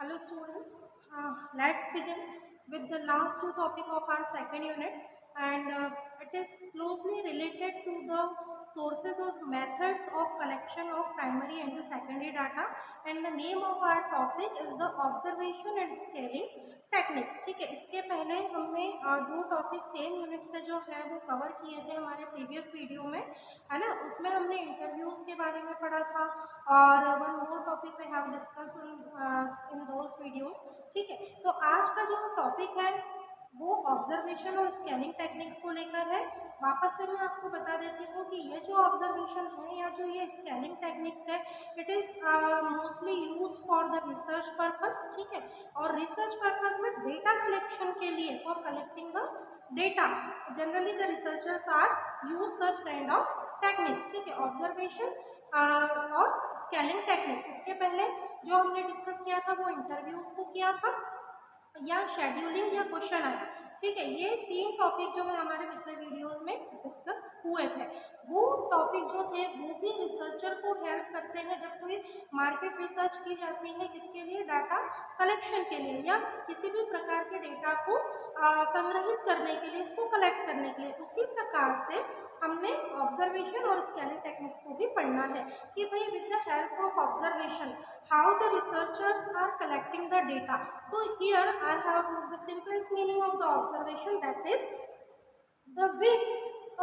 Hello students, let's begin with the last two topic of our second unit, and it is closely related to the sources or methods of collection of primary and the secondary data, and the name of our topic is the observation and scaling techniques. ठीक है, इसके पहले हमने दो topic same unit से जो है वो कवर किए थे हमारे प्रीवियस वीडियो में, है ना। उसमें हमने इंटरव्यूज़ के बारे में पढ़ा था और one more topic we have discuss in those videos. ठीक है, तो आज का जो टॉपिक है वो ऑब्जर्वेशन और स्कैनिंग टेक्निक्स को लेकर है। वापस से मैं आपको बता देती हूँ कि ये जो ऑब्जर्वेशन है या जो ये स्कैनिंग टेक्निक्स है, it is mostly use for the research purpose. ठीक है, और रिसर्च पर्पस में डेटा कलेक्शन के लिए, for collecting the data, generally the researchers are use such kind of techniques. ठीक है, ऑब्जर्वेशन और स्कैनिंग टेक्निक्स। इसके पहले जो हमने डिस्कस किया था वो इंटरव्यूज को किया था या शेड्यूलिंग या क्वेश्चन आया। ठीक है, ये तीन टॉपिक जो है हमारे पिछले वीडियोस में डिस्कस हुए थे। वो टॉपिक जो थे वो भी रिसर्चर को हेल्प करते हैं जब कोई मार्केट रिसर्च की जाती है, किसके लिए, डाटा कलेक्शन के लिए या किसी भी प्रकार के डेटा को संग्रहित करने के लिए, उसको कलेक्ट करने के लिए। उसी प्रकार से हमने ऑब्जर्वेशन और स्कैनिंग टेक्निक्स को भी पढ़ना है कि भाई with the help of observation how the researchers are collecting the data. So here I have the simplest meaning of the observation, that is the way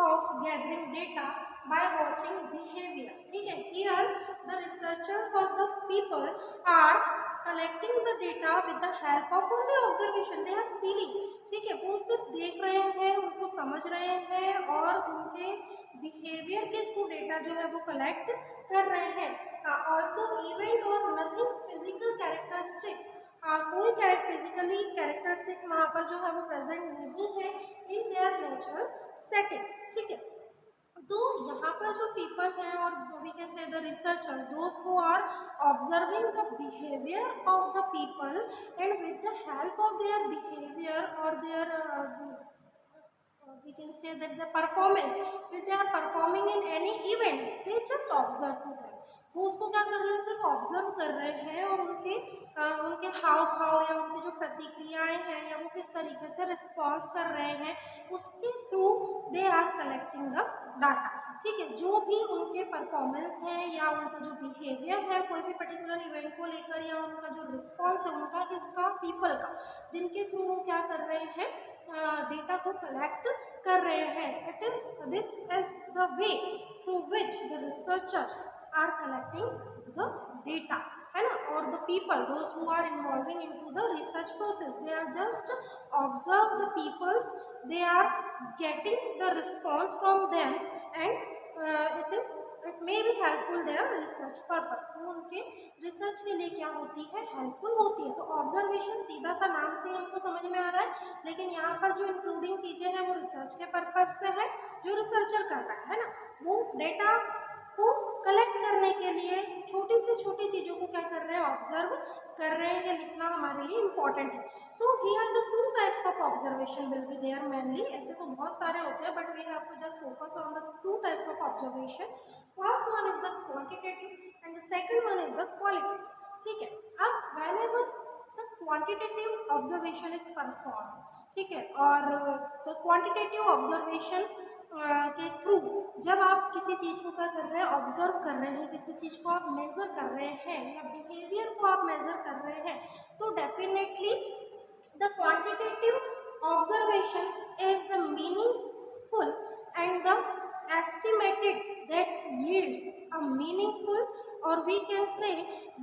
of gathering data by watching behavior. ठीक है, here the researchers or the people are collecting the data with the help of only observation. They are feeling. ठीक है, वो सिर्फ देख रहे हैं, उनको समझ रहे हैं और उनके बिहेवियर के थ्रू डेटा जो है वो कलेक्ट कर रहे हैं। ऑल्सो इवेंट और नथिंग फिजिकल कैरेक्टरिस्टिक्स, कोई फिजिकली कैरेक्टरिस्टिक्स वहाँ पर जो है वो प्रेजेंट नहीं है इन देयर नेचुरल सेटिंग। ठीक है, तो यहाँ पर जो पीपल हैं और we can say the researchers, those who are observing the behaviour of the people and with the help of their behaviour और their we can say that the performance, if they are performing in any event, they just observe to them. वो उसको क्या कर रहे हैं, सिर्फ observe कर रहे हैं और उनके हाव भाव या उनकी जो प्रतिक्रियाएं हैं या वो किस तरीके से रिस्पॉन्स कर रहे हैं, उसके through they are collecting the data. ठीक है, जो भी उनके परफॉर्मेंस है या उनका जो बिहेवियर है कोई भी पर्टिकुलर इवेंट को लेकर या उनका जो रिस्पॉन्स है उनका किसका, पीपल का, जिनके थ्रू वो क्या कर रहे हैं, डेटा को कलेक्ट कर रहे हैं। It is this is the way through which the researchers are collecting the data, है ना। और the people, those who are involving into the research process, they are just observe the peoples, they are getting the response from them and it may be helpful their research purpose. वो उनके research के लिए क्या होती है, helpful होती है। तो ऑब्जर्वेशन सीधा सा नाम से हमको समझ में आ रहा है, लेकिन यहाँ पर जो इंक्लूडिंग चीज़ें हैं वो रिसर्च के पर्पस से है, जो रिसर्चर कर रहा है ना, वो डेटा को कलेक्ट करने के लिए छोटी से छोटी चीज़ों को क्या कर रहे हैं, ऑब्जर्व कर रहे हैं। ये लिखना हमारे लिए इम्पॉर्टेंट है। So here the two types of observation will be there mainly. ऐसे तो बहुत सारे होते हैं but we have to just focus on the two types of observation. First one is the quantitative and the second one is the qualitative. ठीक है, अब whenever the quantitative observation is perform, ठीक है, और द क्वांटिटेटिव ऑब्जर्वेशन के through जब आप किसी चीज़ को क्या कर रहे हैं, ऑब्जर्व कर रहे हैं, किसी चीज़ को आप मेज़र कर रहे हैं या बिहेवियर को आप मेज़र कर रहे हैं, तो definitely the quantitative observation is the meaningful and the estimated that yields a meaningful or we can say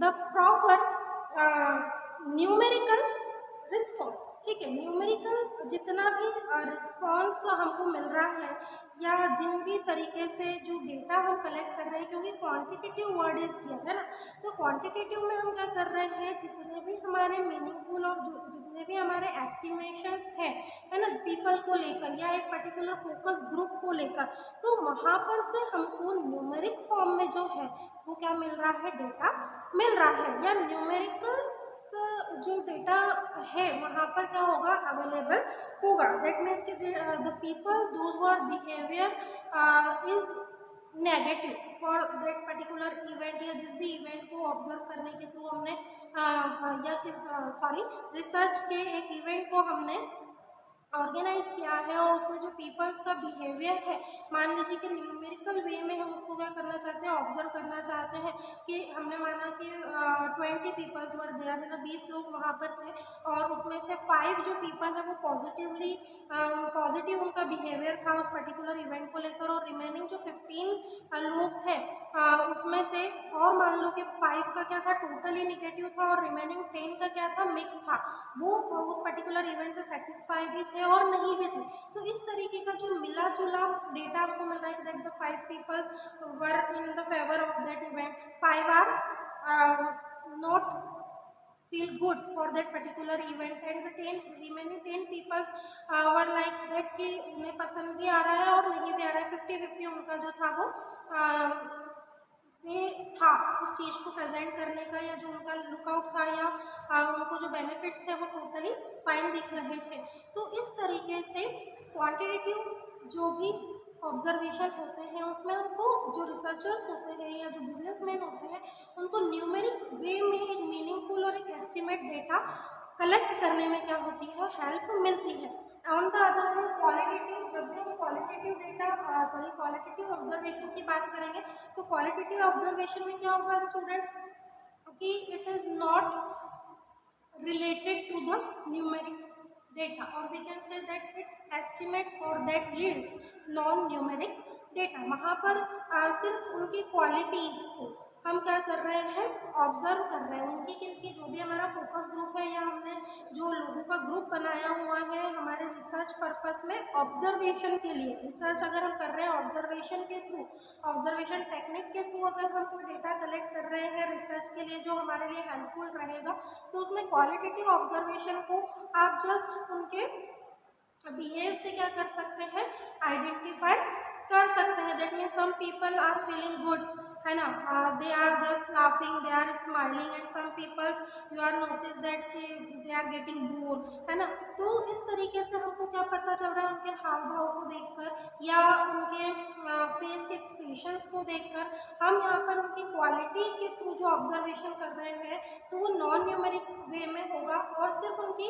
the proper numerical response. ठीक है, न्यूमेरिकल जितना भी रिस्पॉन्स हमको मिल रहा है या जिन भी तरीके से जो डेटा हम कलेक्ट कर रहे हैं, क्योंकि क्वांटिटेटिव वर्ड इज हियर, है ना, तो क्वांटिटेटिव में हम क्या कर रहे हैं, जितने भी हमारे मीनिंगफुल और जितने भी हमारे एस्टिमेशंस हैं, है ना, पीपल को लेकर या एक पर्टिकुलर फोकस ग्रुप को लेकर, तो वहाँ पर से हमको न्यूमेरिक फॉर्म में जो है वो क्या मिल रहा है, डेटा मिल रहा है, या न्यूमेरिकल जो डेटा है वहाँ पर क्या होगा, अवेलेबल होगा। दैट मीन्स कि the peoples those who are behaviour is negative for that particular event, या जिस भी इवेंट को ऑब्जर्व करने के थ्रू हमने या किस रिसर्च के एक इवेंट को हमने ऑर्गेनाइज किया है और उसमें जो पीपल्स का बिहेवियर है, मान लीजिए कि न्यूमेरिकल वे में हम उसको क्या करना चाहते हैं, ऑब्जर्व करना चाहते हैं कि हमने माना कि 20 पीपल्स वर देयर है ना, 20 लोग वहाँ पर थे और उसमें से 5 जो पीपल है वो पॉजिटिव उनका बिहेवियर था उस पर्टिकुलर इवेंट को लेकर, और रिमेनिंग जो 15 लोग थे उसमें से, और मान लो कि 5 का क्या था, टोटली निगेटिव था और रिमेनिंग 10 का क्या था, मिक्स था, वो उस पर्टिकुलर इवेंट से सेटिस्फाई भी थे और नहीं भी थे। तो इस तरीके का जो मिला जुला डेटा आपको मिल रहा है that the 5 peoples were in the favour of that event, 5 are not feel good for that particular event and the 10 remaining 10 peoples were like that कि उन्हें पसंद भी आ रहा है और नहीं भी आ रहा है, 50-50 उनका जो था वो ये था उस चीज़ को प्रेजेंट करने का, या जो उनका लुकआउट था या उनको जो बेनिफिट्स थे वो टोटली फाइन दिख रहे थे। तो इस तरीके से क्वांटिटेटिव जो भी ऑब्जर्वेशन होते हैं उसमें हमको जो रिसर्चर्स होते हैं या जो बिजनेसमैन होते हैं उनको न्यूमेरिक वे में एक मीनिंगफुल और एक एस्टिमेट डेटा कलेक्ट करने में क्या होती है, हेल्प मिलती है। On the other hand qualitative, जब भी हम क्वालिटेटिव डेटा क्वालिटेटिव ऑब्जर्वेशन की बात करेंगे तो क्वालिटेटिव ऑब्जर्वेशन में क्या होगा स्टूडेंट्स कि it is not related to the numeric data, or we can say that it estimate or that yields non-numeric data। वहाँ पर सिर्फ उनकी क्वालिटीज़ को हम क्या कर रहे हैं, ऑब्जर्व कर रहे हैं, उनकी किनकी, जो भी हमारा फोकस ग्रुप है या हमने जो लोगों का ग्रुप बनाया हुआ है हमारे रिसर्च पर्पस में ऑब्जर्वेशन के लिए, रिसर्च अगर हम कर रहे हैं ऑब्जर्वेशन के थ्रू, ऑब्जर्वेशन टेक्निक के थ्रू अगर हम कोई डेटा कलेक्ट कर रहे हैं रिसर्च के लिए जो हमारे लिए हेल्पफुल रहेगा, तो उसमें क्वालिटेटिव ऑब्जर्वेशन को आप जस्ट उनके बिहेव से क्या कर सकते हैं, आइडेंटिफाई कर सकते हैं। That means some people are feeling good, है ना, they are just laughing, they are smiling, and some peoples you are notice that कि दे आर गेटिंग बोर, है ना। तो इस तरीके से हमको क्या पता चल रहा है, उनके हाव भाव को देखकर या उनके फेस के एक्सप्रेशंस को देखकर हम यहाँ पर उनकी क्वालिटी के थ्रू जो ऑब्जर्वेशन कर रहे हैं तो वो नॉन न्यूमेरिक वे में होगा, और सिर्फ उनके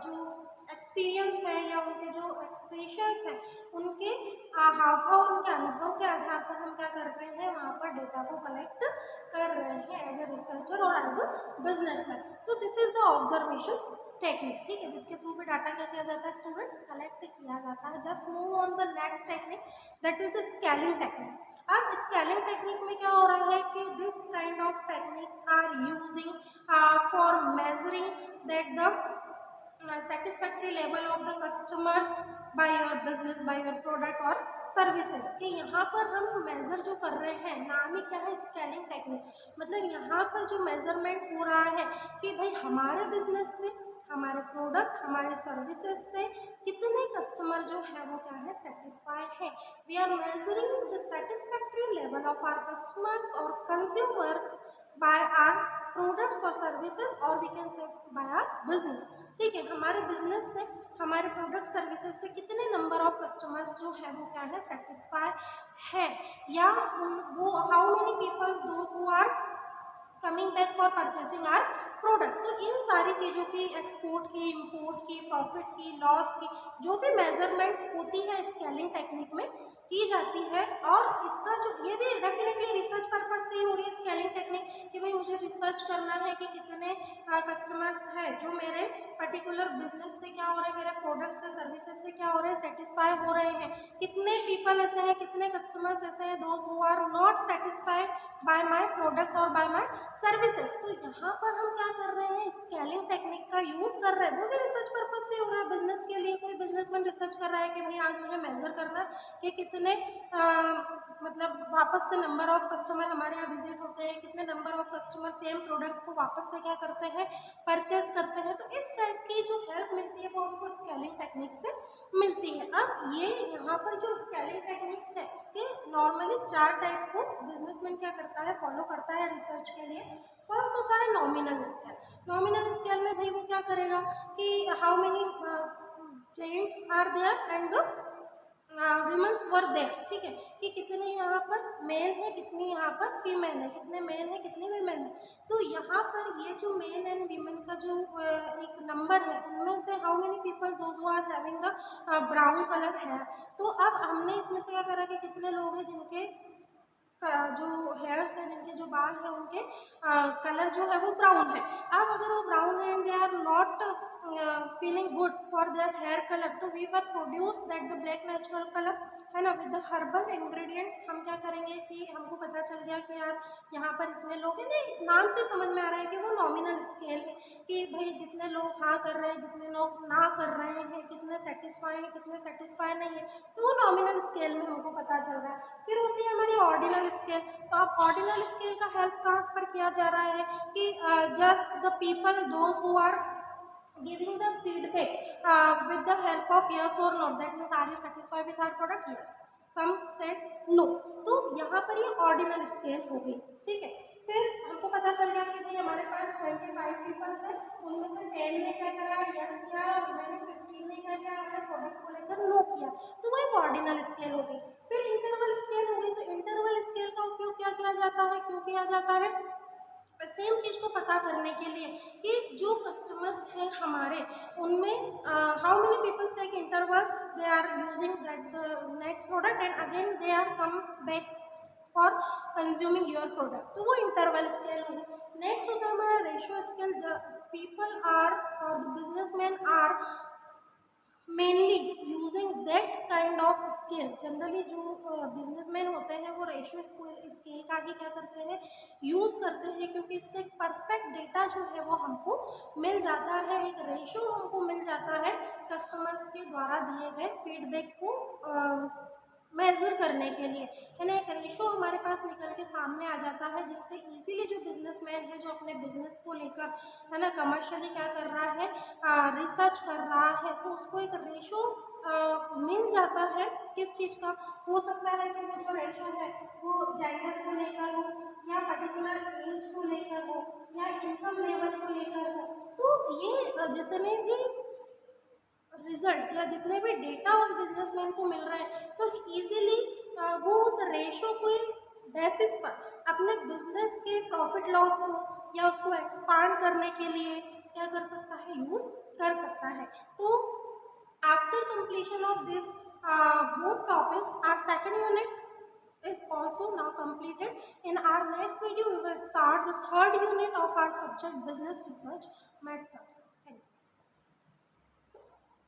जो एक्सपीरियंस है या उनके जो एक्सप्रेशंस हैं उनके हाव भाव, उनके अनुभव के आधार पर हम क्या कर रहे हैं, वहाँ पर डेटा को कलेक्ट कर रहे हैं एज ए रिसर्चर और as a businessman. So this is the observation technique, ठीक है, जिसके थ्रू भी डाटा क्या किया जाता है स्टूडेंट्स, कलेक्ट किया जाता है। Just move on the next technique, that is the scaling technique. अब स्केलिंग टेक्निक में क्या हो रहा है कि this kind of techniques are using for measuring that the satisfactory level of the customers by your business, by your product और services। कि यहाँ पर हम मेजर जो कर रहे हैं, नाम ही क्या है, स्केलिंग टेक्निक, मतलब यहाँ पर जो मेजरमेंट हो रहा है कि भाई हमारे बिजनेस से, हमारे प्रोडक्ट, हमारे सर्विसेज से कितने कस्टमर जो है वो क्या है, सेटिस्फाई है। We are measuring the satisfactory level of our customers और कंज्यूमर बाय आर प्रोडक्ट्स और सर्विसेज, और we can say by our business. ठीक है, हमारे बिजनेस से, हमारे प्रोडक्ट सर्विसेज से कितने नंबर ऑफ कस्टमर्स जो है वो क्या है, सेटिस्फाई है, या वो how many peoples those who are coming back for purchasing our product. तो इन सारी चीज़ों की, एक्सपोर्ट की, इंपोर्ट की, प्रॉफिट की, लॉस की, जो भी मेजरमेंट होती है स्केलिंग टेक्निक में की जाती है, और इसका जो ये भी डेफिनेटली रिसर्च पर्पस से ही हो रही है स्केलिंग टेक्निक कि भाई मुझे रिसर्च करना है कि कितने कस्टमर्स हैं जो मेरे पर्टिकुलर बिजनेस से क्या हो रहे हैं, मेरे प्रोडक्ट से, सर्विसेज से क्या हो रहे हैं, सेटिस्फाई हो रहे हैं, कितने पीपल ऐसे हैं, कितने कस्टमर्स ऐसे हैं those who are not satisfied by my product और बाय माय सर्विसेज। तो यहाँ पर हम क्या कर रहे हैं, स्केलिंग टेक्निक का यूज़ कर रहे हैं, वो भी रिसर्च पर्पस से हो रहा है। बिजनेस के लिए कोई बिजनेसमैन रिसर्च कर रहा है कि भाई आज मुझे मेजर करना है कि कितने मतलब वापस से नंबर ऑफ कस्टमर हमारे यहाँ विजिट होते हैं, कितने number of customer same product को वापस से क्या करते हैं, परचेस करते हैं। तो इस टाइप की जो हेल्प मिलती है वो हमको स्केलिंग टेक्निक से मिलती है। अब ये यहाँ पर जो स्केलिंग टेक्निक्स है उसके नॉर्मली 4 टाइप को बिजनेसमैन क्या करता है, फॉलो करता है रिसर्च के लिए। फर्स्ट होता है नॉमिनल स्केल। नॉमिनल स्केल में भाई वो क्या करेगा कि how many clients are there and the womens were there, ठीक है, कि कितने यहाँ पर मेल है, कितनी यहाँ पर फीमेल है, कितने मेल है, कितनी वीमेन है। तो यहाँ पर ये जो मेल एंड वीमेन का जो एक नंबर है, उनमें से how many people those who are having the brown colour hair. तो अब हमने इसमें से क्या करा कि कितने लोग हैं जिनके जो हेयर्स हैं, जिनके जो बाल हैं, उनके कलर जो है वो ब्राउन है। अब अगर वो ब्राउन है and they are not feeling good for their hair colour, तो we were produce that the black natural colour, है ना, विद द हर्बल इंग्रेडिएंट्स। हम क्या करेंगे कि हमको पता चल गया कि यार यहाँ पर इतने लोग हैं, नहीं नाम से समझ में आ रहा है कि वो नॉमिनल स्केल है, कि भाई जितने लोग हाँ कर रहे हैं, जितने लोग ना कर रहे हैं, कितने सेटिस्फाई हैं, कितने सेटिस्फाई नहीं है, तो वो नॉमिनल स्केल में हमको पता चल रहा है। फिर होती है हमारी ऑर्डिनल स्केल। तो अब ऑर्डिनल स्केल का हेल्प कहाँ पर किया जा रहा है कि just the people those who are giving the feedback with the help of yes or no, that means are you satisfied with our product, yes, some said no। तो यहाँ पर ये ऑर्डिनल स्केल हो गई, ठीक है। फिर हमको पता चल गया कि भाई हमारे पास 25 पीपल है, उनमें से 10 ने क्या करा, यस किया, मैंने 15 ने क्या किया, हमारे प्रोडक्ट को लेकर नो किया। तो वो एक ऑर्डिनल स्केल हो गई। फिर इंटरवल स्केल हो गई। तो इंटरवल स्केल का उपयोग क्या किया जाता है, क्यों किया जाता है, सेम चीज़ को पता करने के लिए कि जो कस्टमर्स हैं हमारे, उनमें how many peoples take intervals they are using that the next product and again they are come back for consuming your product. तो वो इंटरवल स्केल होगी। नेक्स्ट होता है हमारा रेशियो स्केल। पीपल आर और the businessman are mainly using that kind of scale. Generally जो businessman होते हैं वो रेशियो स्केल का ही क्या करते हैं, यूज़ करते हैं, क्योंकि इससे परफेक्ट डेटा जो है वो हमको मिल जाता है, एक रेशियो हमको मिल जाता है कस्टमर्स के द्वारा दिए गए फीडबैक को मेज़र करने के लिए, है ना। एक रेशो हमारे पास निकल के सामने आ जाता है, जिससे इजीली जो बिजनेसमैन है, जो अपने बिजनेस को लेकर, है ना, कमर्शियली क्या कर रहा है, रिसर्च कर रहा है, तो उसको एक रेशो मिल जाता है। किस चीज़ का हो सकता है कि वो जो रेशो है वो जेंडर को लेकर हो, या पर्टिकुलर एज को लेकर हो, या इनकम लेवल को लेकर हो। तो ये जितने भी रिजल्ट या जितने भी डेटा उस बिजनेसमैन को मिल रहे हैं, तो इजीली वो उस रेशो को बेसिस पर अपने बिजनेस के प्रॉफिट लॉस को या उसको एक्सपांड करने के लिए क्या कर सकता है, यूज कर सकता है। तो after completion of this both topics, our second unit is also now completed. In our next video we will start the third unit of our subject, business research methods.